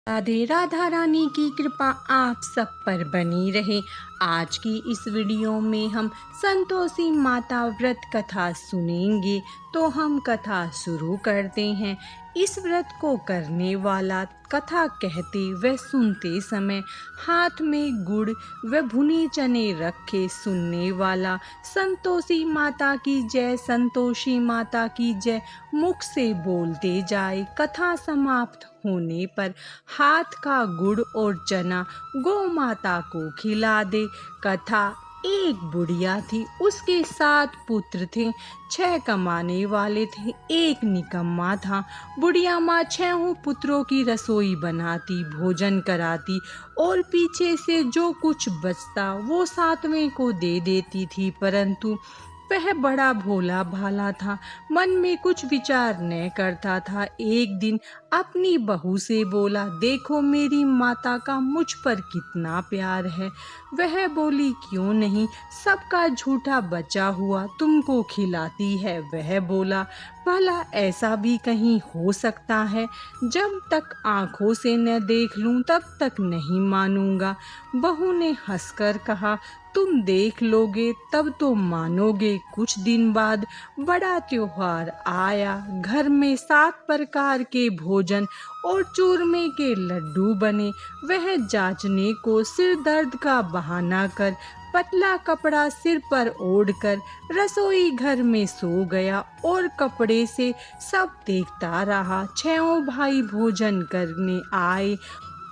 राधे राधा रानी की कृपा आप सब पर बनी रहे। आज की इस वीडियो में हम संतोषी माता व्रत कथा सुनेंगे। तो हम कथा शुरू करते हैं। इस व्रत को करने वाला कथा कहते व सुनते समय हाथ में गुड़ व भुने चने रखे सुनने वाला संतोषी माता की जय, संतोषी माता की जय मुख से बोलते जाए। कथा समाप्त होने पर हाथ का गुड़ और चना गौ माता को खिला दे। कथा एक बुढ़िया थी, उसके 7 पुत्र थे। 6 कमाने वाले थे, एक निकम्मा था। बुढ़िया माँ 6 पुत्रों की रसोई बनाती, भोजन कराती और पीछे से जो कुछ बचता वो 7वें को दे देती थी। परंतु वह बड़ा भोला भाला था, मन में कुछ विचार न करता था। एक दिन अपनी बहू से बोला, देखो मेरी माता का मुझ पर कितना प्यार है। वह बोली, क्यों नहीं, सबका झूठा बचा हुआ तुमको खिलाती है। वह बोला, भला ऐसा भी कहीं हो सकता है? जब तक आंखों से न देख लूं तब तक नहीं मानूंगा। बहू ने हंसकर कहा, तुम देख लोगे तब तो मानोगे। कुछ दिन बाद बड़ा त्योहार आया। घर में 7 प्रकार के भोजन और चूरमे के लड्डू बने। वह जांचने को सिर दर्द का बहाना कर पतला कपड़ा सिर पर ओढ़कर रसोई घर में सो गया और कपड़े से सब देखता रहा। 6 भाई भोजन करने आए।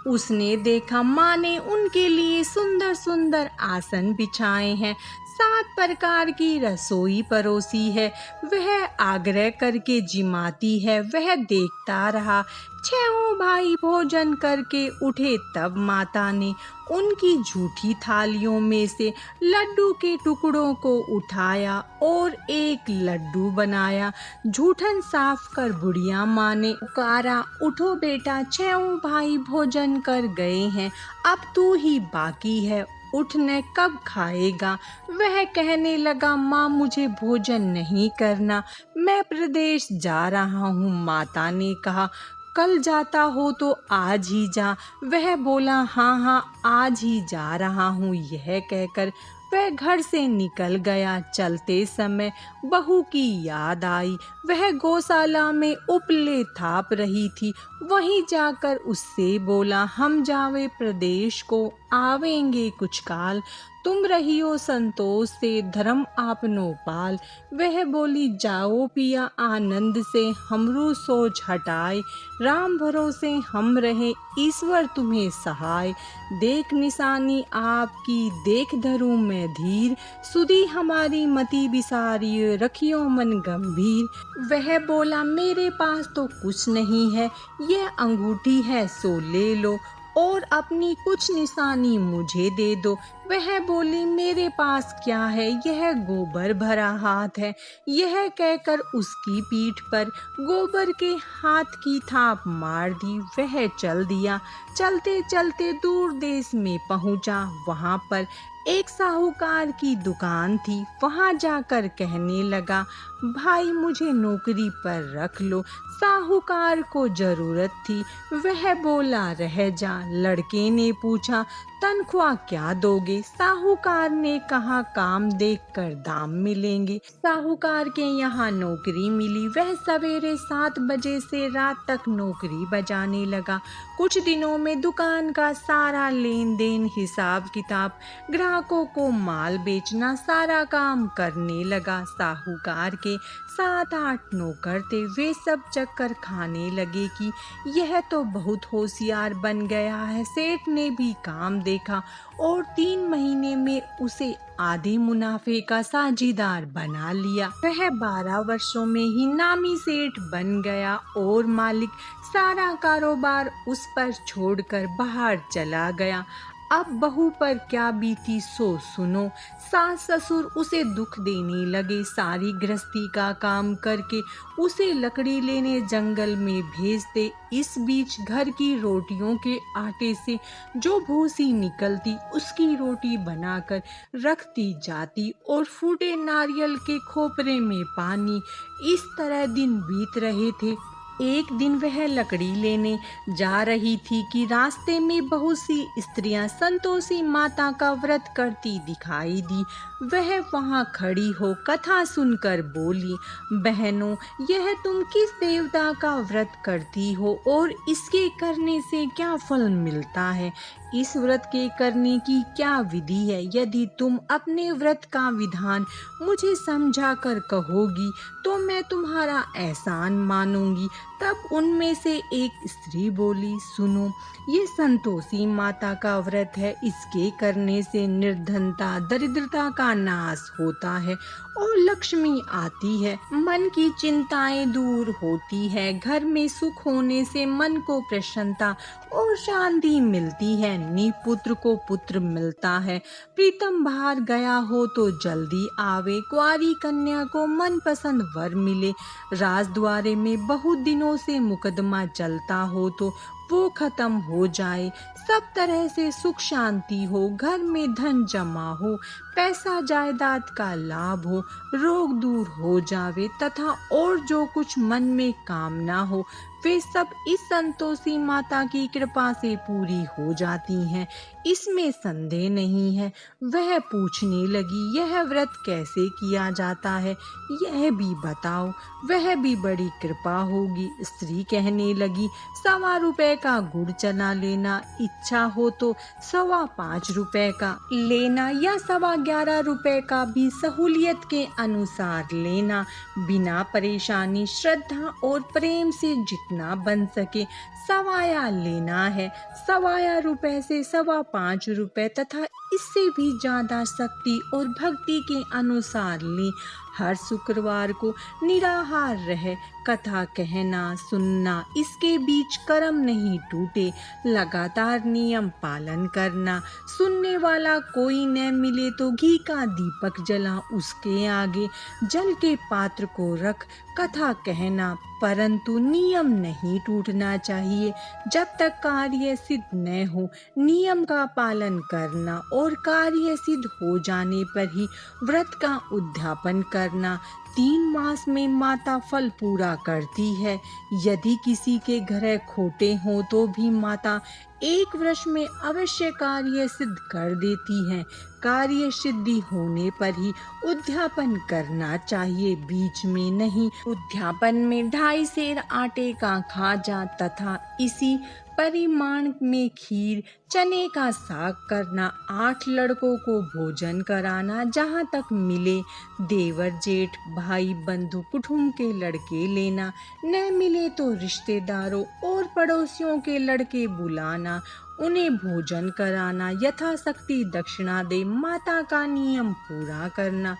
उसने देखा माँ ने उनके लिए सुंदर सुंदर आसन बिछाए हैं, 7 प्रकार की रसोई परोसी है। वह आग्रह करके जिमाती है। वह देखता रहा। 6 भाई भोजन करके उठे, तब माता ने उनकी झूठी थालियों में से लड्डू के टुकड़ों को उठाया और एक लड्डू बनाया। जूठन साफ कर बुढ़िया माँ ने पुकारा, उठो बेटा, 6 भाई भोजन कर गए हैं, अब तू ही बाकी है, उठने कब खाएगा? वह कहने लगा, माँ मुझे भोजन नहीं करना, मैं प्रदेश जा रहा हूँ। माता ने कहा, कल जाता हो तो आज ही जा। वह बोला, हाँ हाँ आज ही जा रहा हूँ। यह कहकर वह घर से निकल गया। चलते समय बहू की याद आई। वह गौशाला में उपले थाप रही थी। वहीं जाकर उससे बोला, हम जावे प्रदेश को, आवेंगे कुछ काल, तुम रहियो संतोष से, धर्म आपनो पाल। वह बोली, जाओ पिया आनंद से, हमरू सोच हटाए, राम भरोसे हम रहे, ईश्वर तुम्हें सहाय। देख निशानी आपकी, देख धरूं मैं धीर, सुधी हमारी मति बिसारी, रखियो मन गंभीर। वह बोला, मेरे पास तो कुछ नहीं है, यह अंगूठी है सो ले लो और अपनी कुछ निशानी मुझे दे दो। वह बोली, मेरे पास क्या है, यह गोबर भरा हाथ है। यह कहकर उसकी पीठ पर गोबर के हाथ की थाप मार दी। वह चल दिया। चलते चलते दूर देश में पहुंचा। वहां पर एक साहूकार की दुकान थी। वहां जाकर कहने लगा, भाई मुझे नौकरी पर रख लो। साहूकार को जरूरत थी। वह बोला, रह जा। लड़के ने पूछा, तनख्वाह क्या दोगे? साहूकार ने कहा, काम देख कर दाम मिलेंगे। साहूकार के यहाँ नौकरी मिली। वह सवेरे 7 बजे से रात तक नौकरी बजाने लगा। कुछ दिनों में दुकान का सारा लेन देन, हिसाब किताब, ग्राहकों को माल बेचना, सारा काम करने लगा। साहूकार के 7-8 नौकर थे। वे सब चक्कर खाने लगे कि यह तो बहुत होशियार बन गया है। सेठ ने भी काम देखा और 3 महीने में उसे आधे मुनाफे का साझीदार बना लिया। वह 12 वर्षों में ही नामी सेठ बन गया और मालिक सारा कारोबार उस पर छोड़कर बाहर चला गया। अब बहू पर क्या बीती सो सुनो। सास ससुर उसे दुख देने लगे। सारी गृहस्थी का काम करके उसे लकड़ी लेने जंगल में भेजते। इस बीच घर की रोटियों के आटे से जो भूसी निकलती उसकी रोटी बनाकर रखती जाती और फूटे नारियल के खोपरे में पानी। इस तरह दिन बीत रहे थे। एक दिन वह लकड़ी लेने जा रही थी कि रास्ते में बहुत सी स्त्रियां संतोषी माता का व्रत करती दिखाई दी। वह वहां खड़ी हो कथा सुनकर बोली, बहनों, यह तुम किस देवता का व्रत करती हो और इसके करने से क्या फल मिलता है? इस व्रत के करने की क्या विधि है? यदि तुम अपने व्रत का विधान मुझे समझा कर कहोगी तो मैं तुम्हारा एहसान मानूंगी। तब उनमें से एक स्त्री बोली, सुनो, ये संतोषी माता का व्रत है। इसके करने से निर्धनता, दरिद्रता का नाश होता है और लक्ष्मी आती है। मन की चिंताएं दूर होती है। घर में सुख होने से मन को प्रसन्नता और शांति मिलती है। निपुत्र को पुत्र मिलता है। प्रीतम बाहर गया हो तो जल्दी आवे। कुंवारी कन्या को मनपसंद वर मिले। राजद्वारे में बहुत दिनों से मुकदमा चलता हो तो वो खत्म हो जाए। सब तरह से सुख शांति हो। घर में धन जमा हो। पैसा जायदाद का लाभ हो। रोग दूर हो जावे तथा और जो कुछ मन में कामना हो वे सब इस संतोषी माता की कृपा से पूरी हो जाती हैं। इसमें संदेह नहीं है। वह पूछने लगी, यह व्रत कैसे किया जाता है, यह भी बताओ। वह भी बड़ी कृपा होगी। स्त्री कहने लगी, 1.25 रुपए का गुड़ चना लेना, इच्छा हो तो 5.25 रुपए का लेना या 11.25 रुपए का भी सहूलियत के अनुसार लेना। बिना परेशानी, श्रद्धा और प्रेम से जितना बन सके सवाया लेना है। 1.25 रुपए से 5.25 रुपए तथा इससे भी ज्यादा शक्ति और भक्ति के अनुसार ले। हर शुक्रवार को निराहार रहे। कथा कहना सुनना, इसके बीच कर्म नहीं टूटे। लगातार नियम पालन करना। सुनने वाला कोई न मिले तो घी का दीपक जला उसके आगे। जल के पात्र को रख कथा कहना, परंतु नियम नहीं टूटना चाहिए जब तक कार्य सिद्ध न हो। नियम का पालन करना और कार्य सिद्ध हो जाने पर ही व्रत का उद्यापन करना। 3 मास में माता फल पूरा करती है। यदि किसी के घर खोटे हो तो भी माता 1 वर्ष में अवश्य कार्य सिद्ध कर देती है। कार्य सिद्धि होने पर ही उद्यापन करना चाहिए, बीच में नहीं। उद्यापन में 2.5 सेर आटे का खाजा तथा इसी परिमाण में खीर, चने का साग करना। 8 लड़कों को भोजन कराना जहाँ तक मिले। देवर जेठ भाई बंधु कुटुंब के लड़के लेना। न मिले तो रिश्तेदारों और पड़ोसियों के लड़के बुलाना। उन्हें भोजन कराना। यथाशक्ति दक्षिणा दे माता का नियम पूरा करना।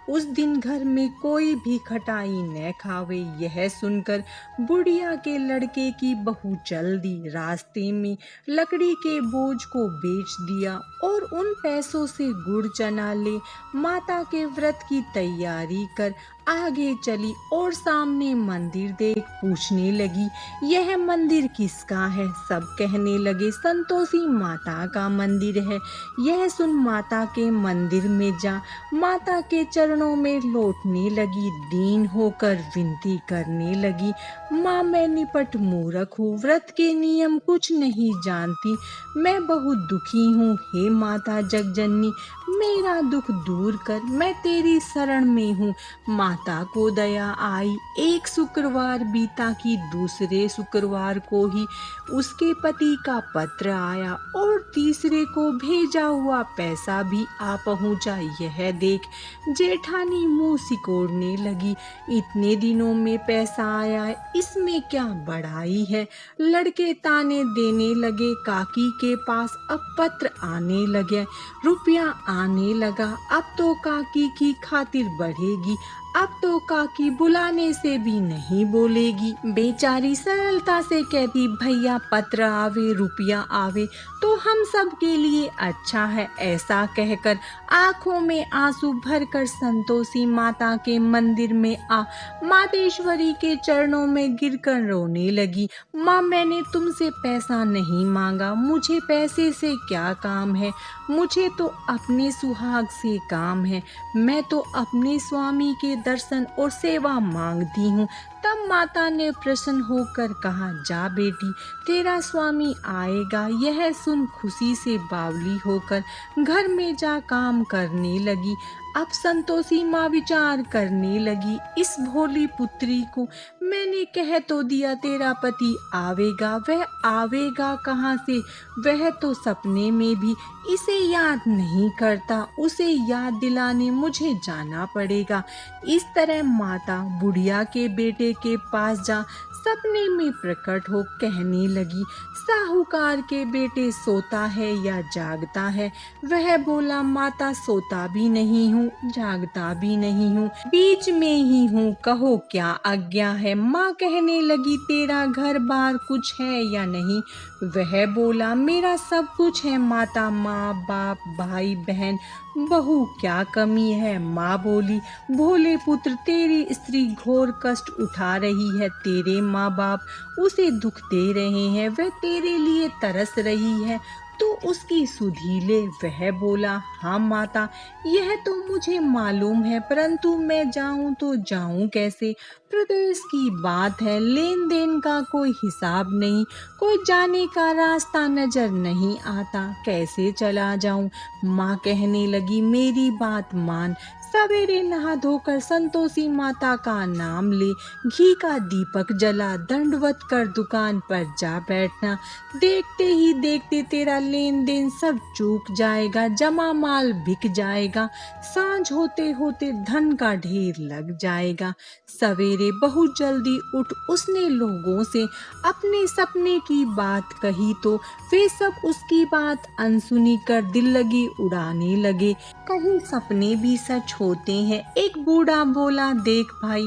उस दिन घर में कोई भी खटाई न खावे। यह सुनकर बुढ़िया के लड़के की बहू चल दी। रास्ते में लकड़ी के बोझ को बेच दिया और उन पैसों से गुड़ चना ले माता के व्रत की तैयारी कर आगे चली और सामने मंदिर देख पूछने लगी, यह मंदिर किसका है? सब कहने लगे, संतोषी माता का मंदिर है। यह सुन माता के मंदिर में जा माता के चरणों में लौटने लगी। दीन होकर विनती करने लगी, माँ, मैं निपट मूर्ख हूँ, व्रत के नियम कुछ नहीं जानती। मैं बहुत दुखी हूँ। हे माता जगजननी, मेरा दुख दूर कर, मैं तेरी शरण में हूँ। माता को दया आई। एक शुक्रवार बीता कि दूसरे शुक्रवार को ही उसके पति का पत्र आया और तीसरे को भेजा हुआ पैसा भी आ पहुंचा। यह देख जेठानी मुंह सिकोड़ने लगी, इतने दिनों में पैसा आया, इसमें क्या बढ़ाई है? लड़के ताने देने लगे। काकी के पास अब पत्र आने लगे, रुपया आने लगा। अब तो काकी की खातिर बढ़ेगी। अब तो काकी बुलाने से भी नहीं बोलेगी। बेचारी सरलता से कहती, भैया पत्र आवे, रुपया आवे तो हम सब के लिए अच्छा है। ऐसा कहकर आंखों में आंसू भरकर संतोषी माता के मंदिर में आ मातेश्वरी के चरणों में गिरकर रोने लगी। माँ, मैंने तुमसे पैसा नहीं मांगा, मुझे पैसे से क्या काम है? मुझे तो अपने सुहाग से काम है। मैं तो अपने स्वामी के दर्शन और सेवा मांगती हूँ। तब माता ने प्रसन्न होकर कहा, जा बेटी, तेरा स्वामी आएगा। यह सुन खुशी से बावली होकर घर में जा काम करने लगी। अब संतोषी माँ विचार करने लगी, इस भोली पुत्री को मैंने कह तो दिया तेरा पति आवेगा, वह आवेगा कहाँ से? वह तो सपने में भी इसे याद नहीं करता, उसे याद दिलाने मुझे जाना पड़ेगा। इस तरह माता बुढ़िया के बेटे के पास जा सपने में प्रकट हो कहने लगी, साहूकार के बेटे सोता है या जागता है? वह बोला, माता सोता भी नहीं हूँ, जागता भी नहीं हूँ, बीच में ही हूँ, कहो क्या आज्ञा है? माँ कहने लगी, तेरा घर बार कुछ है या नहीं? वह बोला, मेरा सब कुछ है माता, माँ बाप भाई बहन बहू, क्या कमी है? माँ बोली, भोले पुत्र, तेरी स्त्री घोर कष्ट उठा रही है, तेरे माँ बाप उसे दुख दे रहे हैं, वह तेरे लिए तरस रही है, तो उसकी सुधि ले। वह बोला, हाँ माता, यह तो मुझे मालूम है, परंतु मैं जाऊं तो जाऊं कैसे? प्रदेश की बात है, लेन देन का कोई हिसाब नहीं, कोई जाने का रास्ता नजर नहीं आता, कैसे चला जाऊं? माँ कहने लगी, मेरी बात मान, सवेरे नहा धोकर संतोषी माता का नाम ले, घी का दीपक जला, दंडवत कर दुकान पर जा बैठना। देखते ही देखते तेरा लेन देन सब चूक जाएगा, जमा माल बिक जाएगा, सांझ होते होते धन का ढेर लग जाएगा। सवेरे बहुत जल्दी उठ उसने लोगों से अपने सपने की बात कही तो वे सब उसकी बात अनसुनी कर दिल लगी उड़ाने लगे। कहीं सपने भी सच होते हैं। एक बूढ़ा बोला, देख भाई,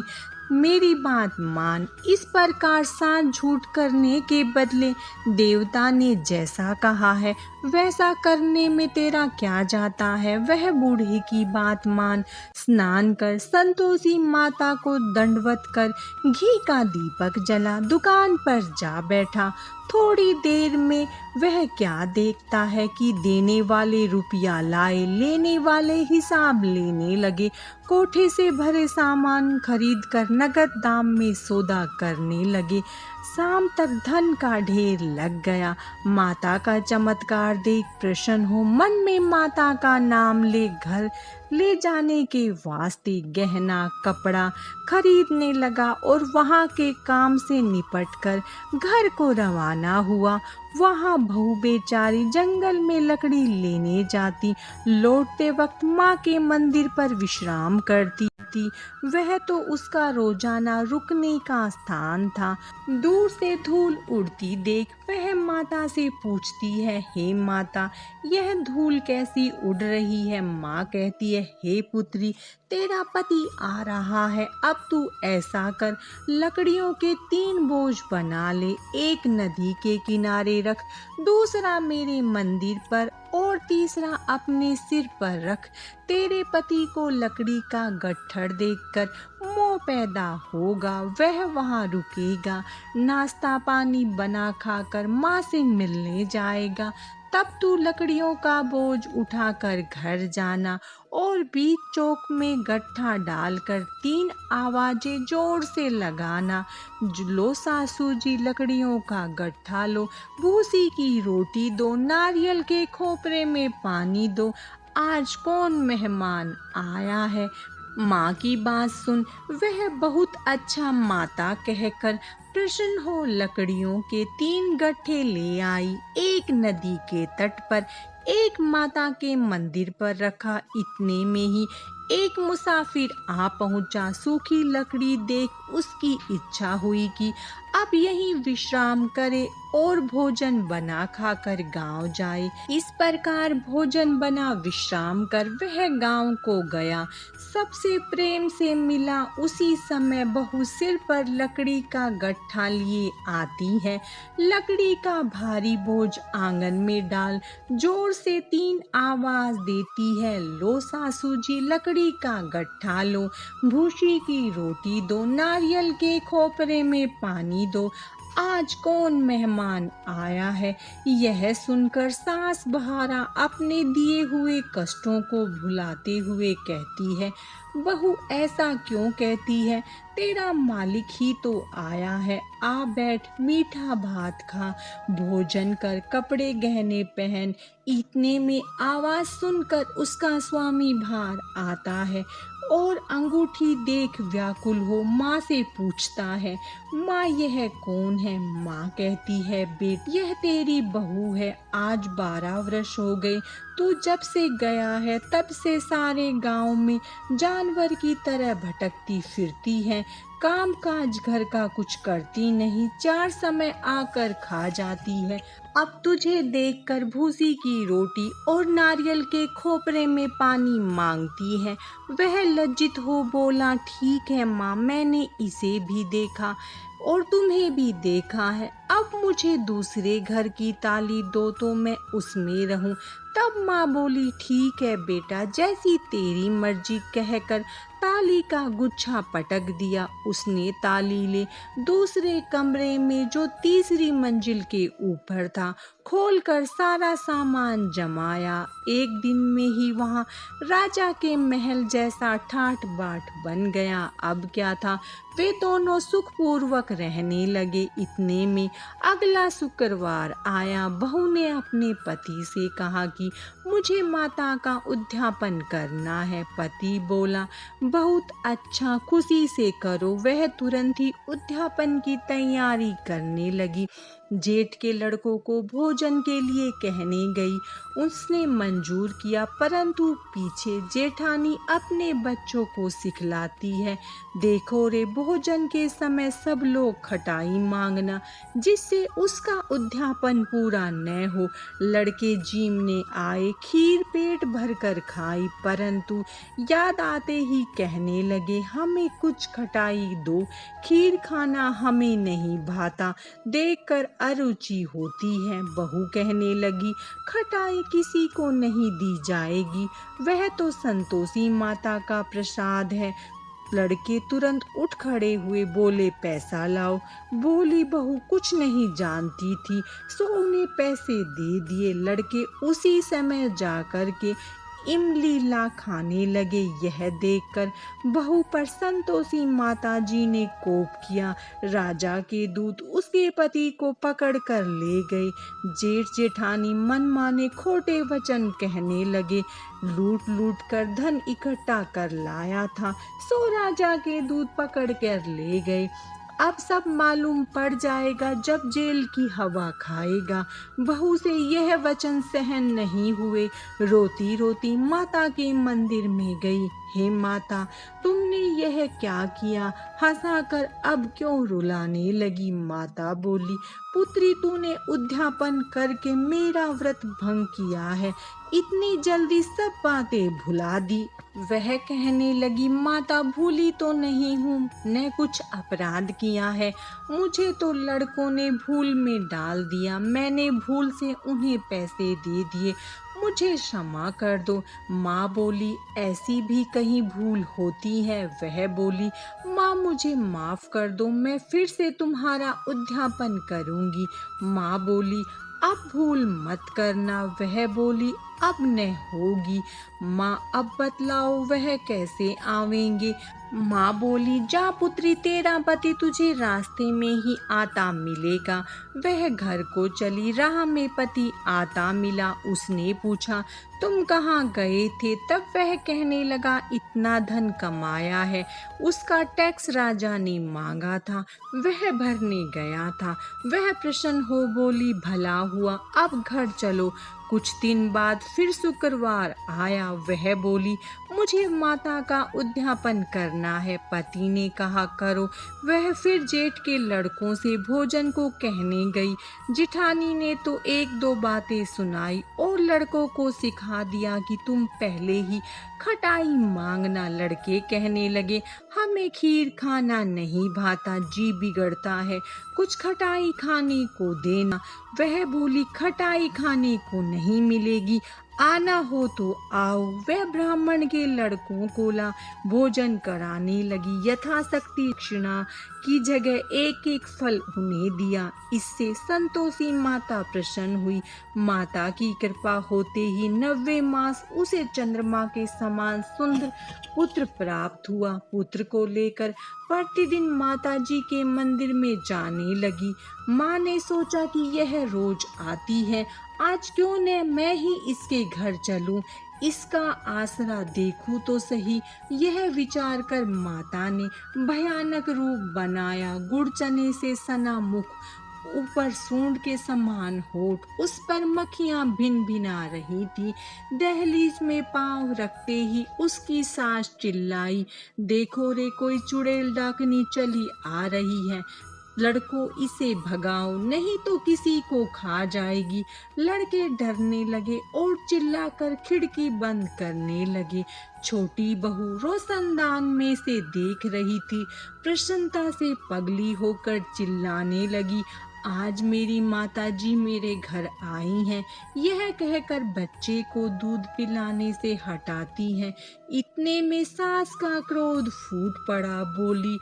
मेरी बात मान, इस प्रकार साथ झूठ करने के बदले देवता ने जैसा कहा है वैसा करने में तेरा क्या जाता है? वह बूढ़े की बात मान, स्नान कर, संतोषी माता को दंडवत कर, घी का दीपक जला, दुकान पर जा बैठा। थोड़ी देर में वह क्या देखता है कि देने वाले रुपया लाए, लेने वाले हिसाब लेने लगे, कोठे से भरे सामान खरीद कर नगद दाम में सौदा करने लगे। शाम तक धन का ढेर लग गया। माता का चमत्कार देख प्रसन्न हो मन में माता का नाम ले घर ले जाने के वास्ते गहना कपड़ा खरीदने लगा और वहाँ के काम से निपटकर घर को रवाना हुआ। वहाँ बहू बेचारी जंगल में लकड़ी लेने जाती, लौटते वक्त माँ के मंदिर पर विश्राम करती थी। वह तो उसका रोजाना रुकने का स्थान था। दूर से धूल उड़ती देख वह माता से पूछती है, हे माता, यह धूल कैसी उड़ रही है? माँ कहती है, हे पुत्री, तेरा पति आ रहा है, अब तू ऐसा कर, लकड़ियों के 3 बोझ बना ले, एक नदी के किनारे रख, दूसरा मेरे मंदिर पर और तीसरा अपने सिर पर रख। तेरे पति को लकड़ी का गट्ठर देखकर मोह पैदा होगा, वह वहाँ रुकेगा, नाश्ता पानी बना खाकर माँ से मिलने जाएगा। तब तू लकड़ियों का बोझ उठाकर घर जाना और बीच चौक में गट्ठा डालकर 3 आवाजें जोर से लगाना, लो सासू जी लकड़ियों का गट्ठा लो, भूसी की रोटी दो, नारियल के खोपरे में पानी दो, आज कौन मेहमान आया है? माँ की बात सुन वह बहुत अच्छा माता कहकर प्रसन्न हो लकड़ियों के 3 गट्ठे ले आई। एक नदी के तट पर, एक माता के मंदिर पर रखा। इतने में ही एक मुसाफिर आ पहुंचा। सूखी लकड़ी देख उसकी इच्छा हुई कि अब यहीं विश्राम करे और भोजन बना खाकर गांव जाए। इस प्रकार भोजन बना विश्राम कर वह गांव को गया। सबसे प्रेम से मिला। उसी समय बहू सिर पर लकड़ी का गट्ठा लिए आती है। लकड़ी का भारी बोझ आंगन में डाल जोर से 3 आवाज देती है, लो सासू जी लकड़ी का गट्ठा लो, भूसी की रोटी दो, नारियल के खोपरे में पानी दो, आज कौन मेहमान आया है। यह सुनकर सास बहारा अपने दिए हुए कष्टों को भुलाते हुए कहती है, बहू ऐसा क्यों कहती है, तेरा मालिक ही तो आया है। आ बैठ, मीठा भात खा, भोजन कर, कपड़े गहने पहन। इतने में आवाज सुनकर उसका स्वामी बाहर आता है और अंगूठी देख व्याकुल हो माँ से पूछता है, माँ यह कौन है। माँ कहती है, बेट यह तेरी बहू है, आज 12 वर्ष हो गए, तू जब से गया है तब से सारे गांव में जानवर की तरह भटकती फिरती है, काम काज घर का कुछ करती नहीं, 4 समय आकर खा जाती है। अब तुझे देखकर भूसी की रोटी और नारियल के खोपरे में पानी मांगती है। वह लज्जित हो बोला, ठीक है माँ, मैंने इसे भी देखा और तुम्हें भी देखा है। अब मुझे दूसरे घर की ताली दो तो मैं उसमें रहूं। तब माँ बोली, ठीक है बेटा, जैसी तेरी मर्जी, कहकर ताली का गुच्छा पटक दिया। उसने ताली ले दूसरे कमरे में जो तीसरी मंजिल के ऊपर था खोलकर सारा सामान जमाया। एक दिन में ही वहां राजा के महल जैसा ठाठ बाट बन गया। अब क्या था, वे दोनों सुखपूर्वक रहने लगे। इतने में अगला शुक्रवार आया। बहू ने अपने पति से कहा कि मुझे माता का उद्यापन करना है। पति बोला, बहुत अच्छा, खुशी से करो। वह तुरंत ही उद्यापन की तैयारी करने लगी। जेठ के लड़कों को भोजन के लिए कहने गई। उसने मंजूर किया, परंतु पीछे जेठानी अपने बच्चों को सिखलाती है, देखो रे, भोजन के समय सब लोग खटाई मांगना, जिससे उसका उद्यापन पूरा न हो। लड़के जीमने आए, खीर पेट भर कर खाई, परंतु याद आते ही कहने लगे, हमें कुछ खटाई दो, खीर खाना हमें नहीं भाता, देखकर अरुचि होती है। बहू कहने लगी, खटाई किसी को नहीं दी जाएगी, वह तो संतोषी माता का प्रसाद है। लड़के तुरंत उठ खड़े हुए, बोले, पैसा लाओ। बोली बहू कुछ नहीं जानती थी, सो उन्हें पैसे दे दिए। लड़के उसी समय जाकर के इमली ला खाने लगे। यह देखकर बहू पर संतोषी माता जी ने कोप किया। राजा के दूत उसके पति को पकड़ कर ले गए। जेठ जेठानी मनमाने खोटे वचन कहने लगे, लूट लूट कर धन इकट्ठा कर लाया था, सो राजा के दूत पकड़ कर ले गए। अब सब मालूम पड़ जाएगा जब जेल की हवा खाएगा। बहू से यह वचन सहन नहीं हुए, रोती रोती माता के मंदिर में गई। हे माता, तुमने यह क्या किया, हंसाकर अब क्यों रुलाने लगी। माता बोली, पुत्री, तूने उद्यापन करके मेरा व्रत भंग किया है, इतनी जल्दी सब बातें भुला दी। वह कहने लगी, माता, भूली तो नहीं हूँ, न कुछ अपराध किया है, मुझे तो लड़कों ने भूल में डाल दिया, मैंने भूल से उन्हें पैसे दे दिए, मुझे क्षमा कर दो। माँ बोली, ऐसी भी कहीं भूल होती है। वह बोली, माँ मुझे माफ कर दो, मैं फिर से तुम्हारा उद्यापन करूँगी। माँ बोली, अब भूल मत करना। वह बोली, अब न होगी। माँ, अब बतलाओ वह कैसे आवेंगे। माँ बोली, जा पुत्री, तेरा पति तुझे रास्ते में ही आता मिलेगा। वह घर को चली, राह में पति आता मिला। उसने पूछा, तुम कहाँ गए थे। तब वह कहने लगा, इतना धन कमाया है, उसका टैक्स राजा ने मांगा था, वह भरने गया था। वह प्रसन्न हो बोली, भला हुआ, अब घर चलो। कुछ दिन बाद फिर शुक्रवार आया। वह बोली, मुझे माता का उद्यापन करना है। पति ने कहा, करो। वह फिर जेठ के लड़कों से भोजन को कहने गई। जिठानी ने तो एक दो बातें सुनाई और लड़कों को सिखा दिया कि तुम पहले ही खटाई मांगना। लड़के कहने लगे, हमें खीर खाना नहीं भाता, जी बिगड़ता है, कुछ खटाई खाने को देना। वह बोली, खटाई खाने को नहीं मिलेगी, आना हो तो आओ। वह ब्राह्मण के लड़कों को ला भोजन कराने लगी। यथाशक्ति दक्षिणा की जगह एक एक फल उन्हें दिया। इससे संतोषी माता प्रसन्न हुई। माता की कृपा होते ही 90 मास उसे चंद्रमा के समान सुंदर पुत्र प्राप्त हुआ। पुत्र को लेकर प्रतिदिन माता जी के मंदिर में जाने लगी। माँ ने सोचा कि यह रोज आती है, आज क्यों न मैं ही इसके घर चलूं, इसका आसरा देखूं तो सही। यह विचार कर माता ने भयानक रूप बनाया। गुड़ चने से सना मुख, ऊपर सूंड के समान होठ, उस पर मक्खियां भिन भिना रही थी। दहलीज में पांव रखते ही उसकी सास चिल्लाई, देखो रे, कोई चुड़ैल डाकनी चली आ रही है, लड़कों इसे भगाओ नहीं तो किसी को खा जाएगी। लड़के डरने लगे और चिल्लाकर खिड़की बंद करने लगे। छोटी बहू रोशनदान में से देख रही थी। प्रसन्नता से पगली होकर चिल्लाने लगी, आज मेरी माताजी मेरे घर आई हैं। यह कहकर बच्चे को दूध पिलाने से हटाती है। इतने में सास का क्रोध फूट पड़ा। बोली,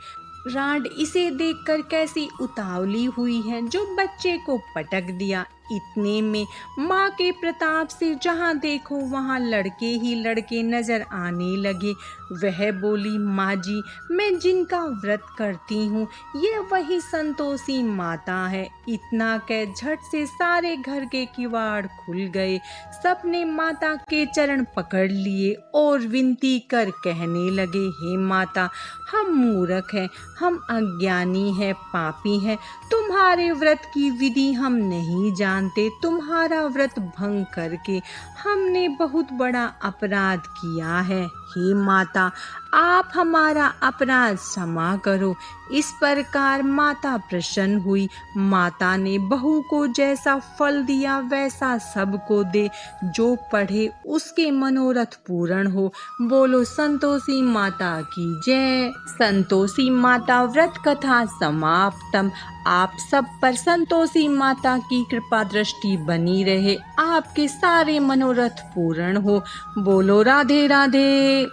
राड इसे देखकर कैसी उतावली हुई है जो बच्चे को पटक दिया। इतने में माँ के प्रताप से जहाँ देखो वहाँ लड़के ही लड़के नजर आने लगे। वह बोली, माँ जी, मैं जिनका व्रत करती हूँ ये वही संतोषी माता है। इतना कह झट से सारे घर के किवाड़ खुल गए। सबने माता के चरण पकड़ लिए और विनती कर कहने लगे, हे माता, हम मूर्ख हैं, हम अज्ञानी हैं, पापी हैं। तुम्हारे व्रत की विधि हम नहीं जानते। तुम्हारा व्रत भंग करके हमने बहुत बड़ा अपराध किया है। हे माता, आप हमारा अपराध क्षमा करो। इस प्रकार माता प्रसन्न हुई। माता ने बहू को जैसा फल दिया वैसा सबको दे। जो पढ़े उसके मनोरथ पूर्ण हो। बोलो संतोषी माता की जय। संतोषी माता व्रत कथा समाप्तम। आप सब पर संतोषी माता की कृपा दृष्टि बनी रहे, आपके सारे मनोरथ पूर्ण हो। बोलो राधे राधे।